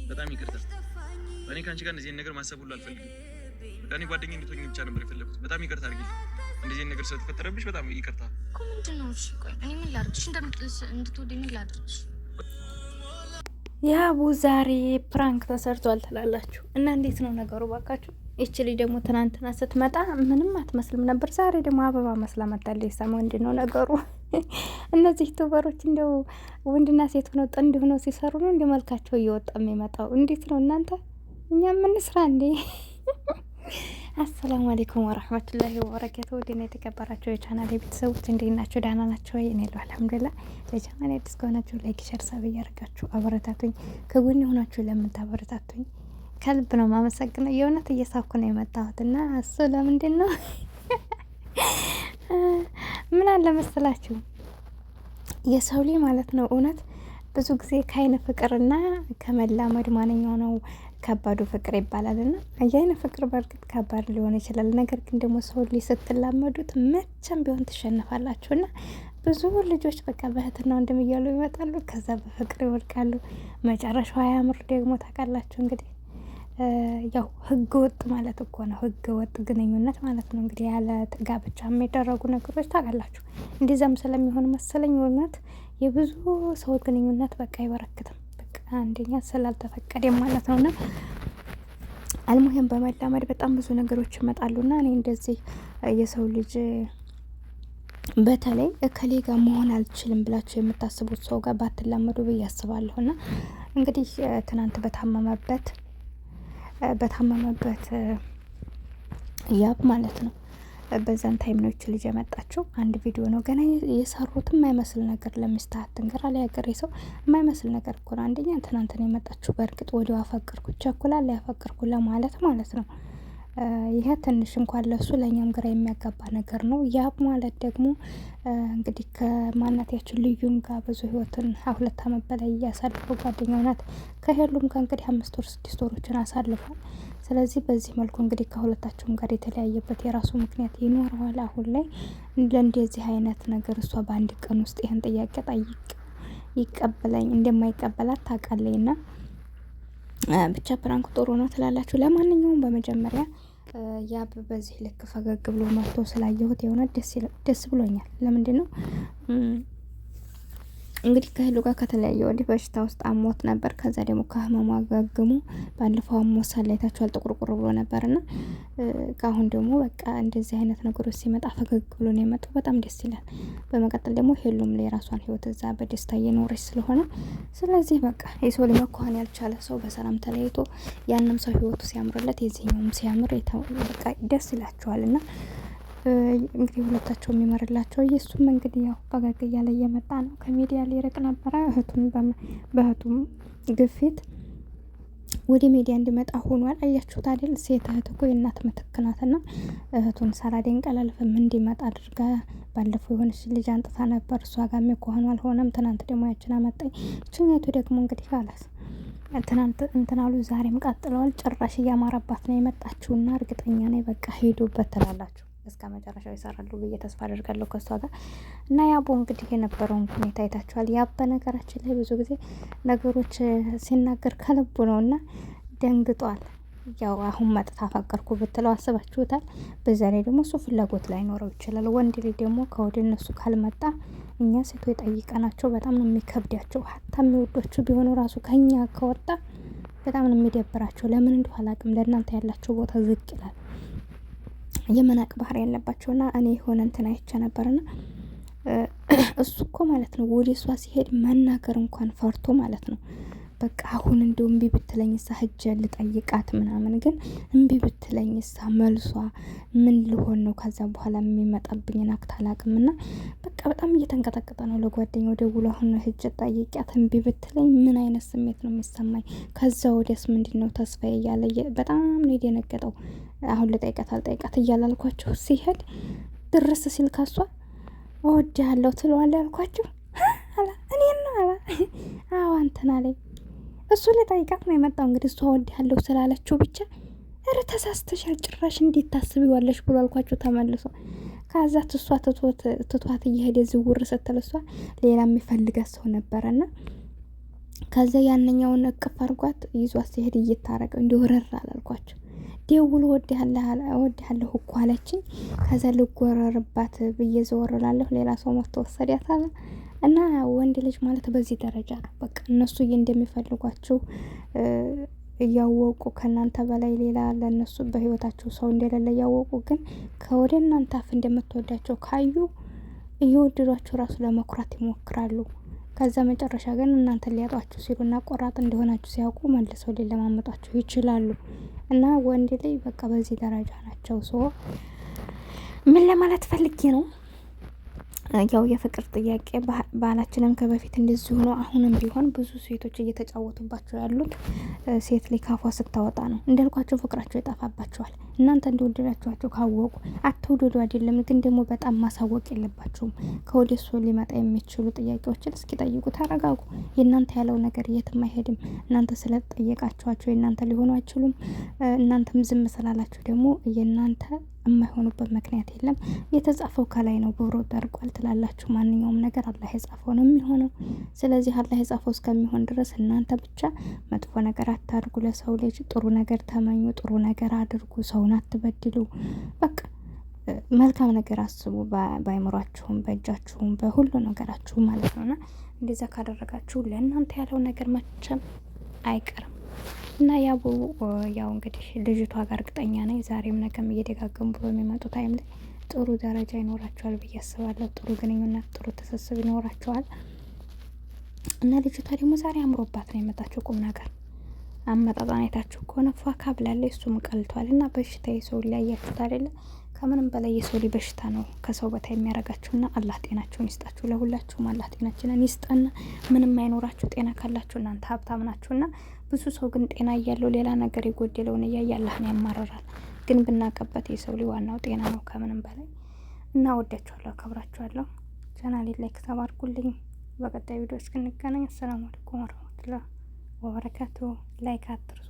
በጣም ይቅርታ። እኔ ከአንቺ ጋር እንደዚህ ነገር ማሰብ ሁሉ አልፈልግም። በቃ እኔ ጓደኛዬ እንድትሆኚ ብቻ ነበር የፈለኩት። በጣም ይቅርታ አድርጊልኝ። እንደዚህ ነገር ስለተፈጠረብሽ በጣም ይቅርታ። ምንድን ነው? እሺ ቆይ እኔ ምን ላድርግሽ? እንድትወደኝ ምን ላድርግሽ? የአቡ ዛሬ ፕራንክ ተሰርቷል ትላላችሁ እና እንዴት ነው ነገሩ? ባካችሁ ይቺ ልጅ ደግሞ ትናንትና ስትመጣ ምንም አትመስልም ነበር። ዛሬ ደግሞ አበባ መስላ መጣለች። ሰማ ምንድን ነው ነገሩ? እነዚህ ዩቱበሮች እንደው ወንድና ሴት ሆነው ጥንድ ሆነው ሲሰሩ ነው እንደ መልካቸው እየወጣ የሚመጣው። እንዴት ነው እናንተ? እኛ የምንስራ እንዴ? አሰላሙ አለይኩም ወራህመቱላሂ ወበረካቱ። ወዲና የተከበራችሁ የቻናል ቤተሰቦች እንዴት ናችሁ? ደህና ናችሁ ወይ? እኔ አልሐምዱሊላህ። ለቻናል አዲስ ከሆናችሁ ላይክ፣ ሼር፣ ሰብ እያደረጋችሁ አበረታቱኝ። ከጎን የሆናችሁ ለምታበረታቱኝ ከልብ ነው ማመሰግነው። የእውነት እየሳኩ ነው የመጣሁት እና እሱ ለምንድን ነው ምን አለ መሰላችሁ የሰው ልጅ ማለት ነው እውነት ብዙ ጊዜ ከአይነ ፍቅርና ከመላመድ ማንኛው ነው ከባዱ ፍቅር ይባላል። እና የአይነ ፍቅር በእርግጥ ከባድ ሊሆን ይችላል። ነገር ግን ደግሞ ሰው ልጅ ስትላመዱት መቼም ቢሆን ትሸነፋላችሁ። እና ብዙ ልጆች በቃ በእህትና ወንድም እያሉ ይመጣሉ፣ ከዛ በፍቅር ይወድቃሉ። መጨረሻው አያምር ደግሞ ታውቃላችሁ። እንግዲህ ያው ህገ ወጥ ማለት እኮ ነው፣ ህገ ወጥ ግንኙነት ማለት ነው። እንግዲህ ያለ ጋብቻ የሚደረጉ ነገሮች ታውቃላችሁ። እንደዛም ስለሚሆን መሰለኝ እውነት የብዙ ሰው ግንኙነት በቃ አይበረክትም። በቃ አንደኛ ስላልተፈቀደ ማለት ነውና አልሙሄም በመላመድ በጣም ብዙ ነገሮች ይመጣሉና እኔ እንደዚህ የሰው ልጅ በተለይ እከሌ ጋር መሆን አልችልም ብላችሁ የምታስቡት ሰው ጋር ባትላመዱ ብዬ አስባለሁና እንግዲህ ትናንት በታመመበት ያብ ማለት ነው በዛን ታይም ነው ልጅ የመጣችው። አንድ ቪዲዮ ነው ገና የሰሩት የማይመስል ነገር ለሚስታት ትንገራ ላይ ሀገር ሰው የማይመስል ነገር እኮ ነው። አንደኛ ትናንት ነው የመጣችው። በእርግጥ ወዲያው አፈቀርኩ ቸኩላል ያፈቀርኩ ለማለት ማለት ነው። ይሄ ትንሽ እንኳን ለሱ ለኛም ግራ የሚያጋባ ነገር ነው። ያ ማለት ደግሞ እንግዲህ ከማናታችን ልዩም ጋር ብዙ ህይወትን 2 አመት በላይ እያሳለፉ ጓደኛው ናት። ከሄሉም ጋር እንግዲህ 5 ወር 6 ወሮችን አሳልፏል። ስለዚህ በዚህ መልኩ እንግዲህ ከሁለታቸውም ጋር የተለያየበት የራሱ ምክንያት ይኖረዋል። አሁን ላይ ለእንደዚህ አይነት ነገር እሷ በአንድ ቀን ውስጥ ይህን ጥያቄ ጠይቅ ይቀበለኝ እንደማይቀበላት ታውቃለኝና ብቻ ፕራንክ ጥሩ ነው ትላላችሁ። ለማንኛውም በመጀመሪያ ያብ በዚህ ልክ ፈገግ ብሎ መጥቶ ስላየሁት የሆነ ደስ ብሎኛል። ለምንድን ነው እንግዲህ ከሄሉ ጋር ከተለያየ ወዲህ በሽታ ውስጥ አሞት ነበር። ከዛ ደግሞ ከህመሙ አገግሞ ባለፈው አሞት ሳላይታችኋል ጥቁርቁር ብሎ ነበርና አሁን ደግሞ በቃ እንደዚህ አይነት ነገሮች ሲመጣ ፈገግ ብሎ ነው የመጣው። በጣም ደስ ይላል። በመቀጠል ደግሞ ሄሉም የራሷን ህይወት እዛ በደስታ እየኖረች ስለሆነ ስለዚህ በቃ የሰው ልጅ መኳን ያልቻለ ሰው በሰላም ተለያይቶ ያንም ሰው ህይወቱ ሲያምርለት የዚህኛውም ሲያምር በቃ ደስ ይላቸዋልና እንግዲህ ሁለታቸው የሚመርላቸው እሱም እንግዲህ ያው ፈገግ እያለ እየመጣ ነው። ከሚዲያ ሊርቅ ነበረ። በእህቱም ግፊት ወደ ሚዲያ እንዲመጣ ሆኗል። አያችሁት አይደል? ሴት እህት እኮ የእናት ምትክ ናትና እህቱን ሳራዴን ቀላልፍም እንዲመጣ አድርጋ ባለፈው የሆነች ልጅ አንጥታ ነበር። እሷ ጋር የሚኮሆኑ አልሆነም። ትናንት ደግሞ ያችን አመጣኝ። እችኛቱ ደግሞ እንግዲህ ካላስ ትናንት እንትናሉ ዛሬም ቀጥለዋል። ጭራሽ እያማረባት ነው የመጣችውና እርግጠኛ ነኝ በቃ ሄዱበት ትላላችሁ። እስከ መጨረሻው ይሰራሉ ብዬ ተስፋ አደርጋለሁ ከሷ ጋር እና ያቦ እንግዲህ የነበረውን ሁኔታ አይታችኋል። ያብ በነገራችን ላይ ብዙ ጊዜ ነገሮች ሲናገር ከልቡ ነውና ደንግጧል። ያው አሁን መጥታ አፈቀርኩ ብትለው አስባችሁታል። በዛ ላይ ደግሞ እሱ ፍላጎት ላይ ኖረው ይችላል። ወንድ ልጅ ደግሞ ከወደ እነሱ ካልመጣ እኛ ሴቶች ጠይቀናቸው በጣም ነው የሚከብዳቸው። ሀታ የሚወዷቸው ቢሆኑ ራሱ ከኛ ከወጣ በጣም ነው የሚደብራቸው። ለምን እንደሆነ አላውቅም። ለእናንተ ያላቸው ቦታ ዝቅ ይላል። የመናቅ ባህሪ ያለባቸውና እኔ የሆነ እንትን አይቼ ነበርና እሱ እኮ ማለት ነው ወደ እሷ ሲሄድ መናገር እንኳን ፈርቶ ማለት ነው በቃ አሁን እንደው እምቢ ብትለኝ እሳ ሂጅ ልጠይቃት ምናምን፣ ግን እምቢ ብትለኝ እሳ መልሷ ምን ልሆን ነው? ከዛ በኋላ የሚመጣብኝን አክት አላውቅምና በቃ በጣም እየተንቀጠቀጠ ነው። ለጓደኛው ደውሎ አሁን ሂጅ ጠይቂያት እምቢ ብትለኝ ምን አይነት ስሜት ነው የሚሰማኝ? ከዛ ወዲያስ ምንድነው ተስፋዬ እያለ በጣም ነው የደነገጠው። አሁን ልጠይቃት አልጠይቃት እያላልኳችሁ ሲሄድ ድረስ ሲል ካሷ እወድሃለሁ ትለዋለህ ያልኳችሁ አላ እኔ ነው አላ አዎ አንተና ላይ እሱ ልጠይቃት ነው የመጣው። እንግዲህ እሷ እወድሃለሁ ስላለችው ብቻ እረ ተሳስተሻል ጭራሽ እንዴት ታስቢዋለሽ ብሎ አልኳችሁ ተመልሶ። ከዛ እሷ ትቷት እየሄደ ዝውር ስትል እሷ ሌላ የሚፈልጋት ሰው ነበረና ከዛ ያንኛውን እቅፍ አድርጓት ይዟት ሲሄድ እየታረቀው እንዲወረር አላልኳቸው ደውሎ እወድሃለሁ እኮ አለችኝ። ከዛ ልጎረርባት ብዬ ዘወርላለሁ ሌላ ሰው መጥቶ ወሰዳት አለ። እና ወንድ ልጅ ማለት በዚህ ደረጃ ነው። በቃ እነሱ እንደሚፈልጓቸው እያወቁ ከእናንተ በላይ ሌላ ለእነሱ በህይወታቸው ሰው እንደሌለ እያወቁ ግን ከወደ እናንተ አፍ እንደምትወዳቸው ካዩ እየወደዷቸው ራሱ ለመኩራት ይሞክራሉ። ከዛ መጨረሻ ግን እናንተ ሊያጧችሁ ሲሉና ቆራጥ እንደሆናችሁ ሲያውቁ መልሰው ሊለማመጧችሁ ይችላሉ። እና ወንድ ላይ በቃ በዚህ ደረጃ ናቸው። ምን ለማለት ፈልጌ ነው? ያው የፍቅር ጥያቄ ባህላችንም ከበፊት እንደዚህ ሆኖ አሁንም ቢሆን ብዙ ሴቶች እየተጫወቱባቸው ያሉት ሴት ላይ ካፏ ስታወጣ ነው። እንዳልኳቸው ፍቅራቸው ይጠፋባቸዋል። እናንተ እንደወደዳችኋቸው ካወቁ አትውደዱ አይደለም፣ ግን ደግሞ በጣም ማሳወቅ የለባቸውም። ከወደ እሱ ሊመጣ የሚችሉ ጥያቄዎችን እስኪ ጠይቁ፣ ተረጋጉ። የእናንተ ያለው ነገር የትም አይሄድም። እናንተ ስለጠየቃችኋቸው የእናንተ ሊሆኑ አይችሉም። እናንተም ዝም ስላላችሁ ደግሞ የእናንተ የማይሆኑበት ምክንያት የለም። የተጻፈው ከላይ ነው፣ ብሮ ደርቋል ትላላችሁ። ማንኛውም ነገር አላህ የጻፈው ነው የሚሆነው። ስለዚህ አላህ የጻፈው እስከሚሆን ድረስ እናንተ ብቻ መጥፎ ነገር አታድርጉ። ለሰው ልጅ ጥሩ ነገር ተመኙ፣ ጥሩ ነገር አድርጉ፣ ሰውን አትበድሉ። በቃ መልካም ነገር አስቡ፣ በአይምሯችሁም በእጃችሁም በሁሉ ነገራችሁ ማለት ነውና እንደዛ ካደረጋችሁ ለእናንተ ያለው ነገር መቼም አይቀርም። እና ያው እንግዲህ ልጅቷ ጋር እርግጠኛ ነኝ ዛሬም ነገም እየደጋገሙ በሚመጡ ታይም ላይ ጥሩ ደረጃ ይኖራቸዋል ብዬ አስባለሁ። ጥሩ ግንኙነት፣ ጥሩ ትስስብ ይኖራቸዋል። እና ልጅቷ ደግሞ ዛሬ አምሮባት ነው የመጣችው። ቁም ነገር አመጣጣን አይታችሁ ከሆነ ፏካ ብላለች፣ እሱም ቀልቷል። እና በሽታ የሰው ሊያያችሁት አይደለ? ከምንም በላይ የሰው ልጅ በሽታ ነው ከሰው በታይ የሚያረጋችሁና አላህ ጤናችሁን ይስጣችሁ። ለሁላችሁም አላህ ጤናችንን ይስጠና። ምንም አይኖራችሁ ጤና ካላችሁ እናንተ ሀብታም ናችሁና። ብዙ ሰው ግን ጤና እያለው ሌላ ነገር የጎደለውን እያየ አላህን ያማርራል። ግን ብናቀበት የሰው ልጅ ዋናው ጤና ነው ከምንም በላይ። እና ወዳችኋለሁ፣ አከብራችኋለሁ። ቻናሌን ላይክ ተባርኩልኝ። በቀጣይ ቪዲዮ እስክንገናኝ አሰላሙ አለይኩም ወረህመቱላህ ወበረካቱ። ላይክ አትርሱ።